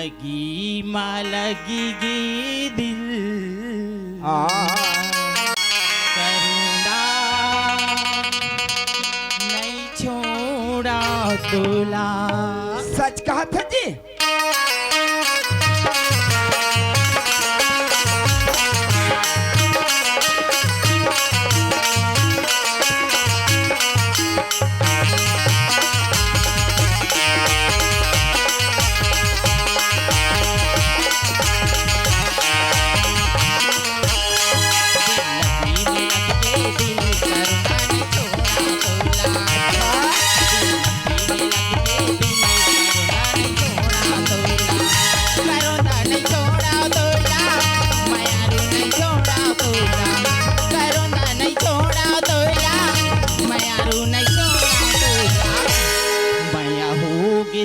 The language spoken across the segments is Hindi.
लगी गे दिल करूँगा नहीं छोड़ा तुला। सच कहा था जी।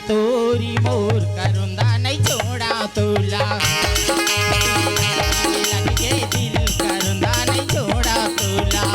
तोरी मोर करूँगा नहीं छोड़ा तुला। लग के दिल करूँगा नहीं छोड़ा तुला।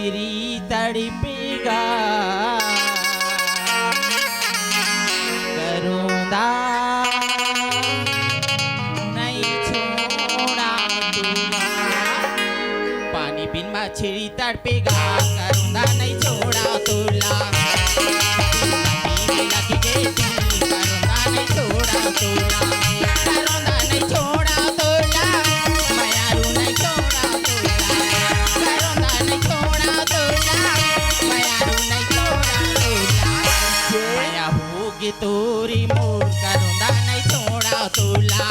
मछली तड़पेगा करूँगा नहीं छोड़ा तुला। पानी बिन मछली तड़पेगा करूँगा नहीं छोड़ा तुला। लग के दिल करूँगा नहीं छोड़ा तुला। करूँगा नहीं छोड़ा तुला। मैं यारू नहीं छोड़ा तुला। करूँगा नहीं छोड़ा तुला। मैं यारू नहीं छोड़ा तुला। माया होगी तोरी मोर करूँगा नहीं छोड़ा तुला।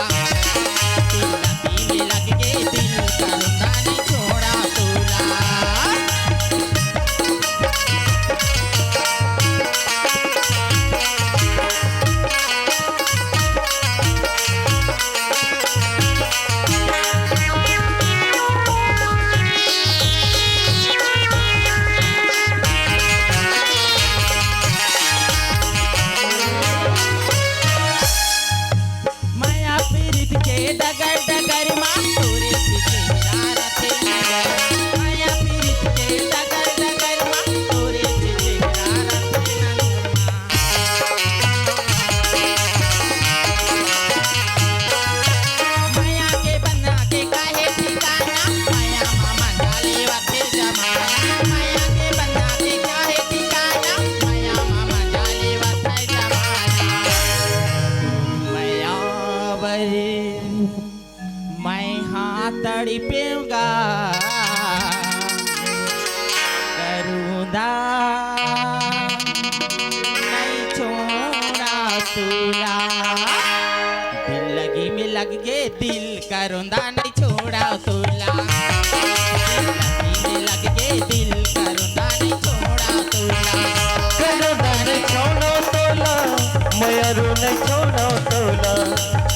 लगी में लग के दिल करूँगा नहीं छोड़ा तुला। डगर डगर माँ तोरे चेहरा रखे नगर। माया पीरित के डगर डगर माँ तोरे चेहरा रखे नगर। माया के बना के काहे ठिकाना माया मामा डाले वाथे जमाना। माया के बना के काहे ठिकाना माया मामा डाले वाथे जमाना। माया बरे मैं हाथ तड़पेगा करूँगा नहीं छोड़ा तुला। दिल लगी में लग गे दिल करूँगा नहीं छोड़ा तुला। दिल लगी में लग गे दिल करूँगा नहीं छोड़ा तुला। करूँगा नहीं छोड़ो तोला। मैं यारू नहीं छोड़ो तोला।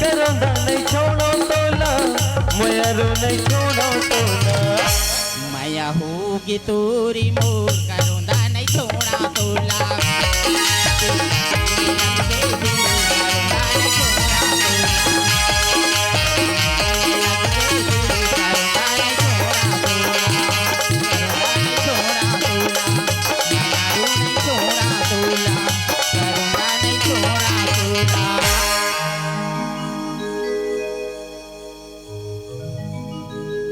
करूँगा नहीं छोड़ो तोला। मैं यारू नहीं छोड़ो तोला। माया होगी तोरी मोर करूँगा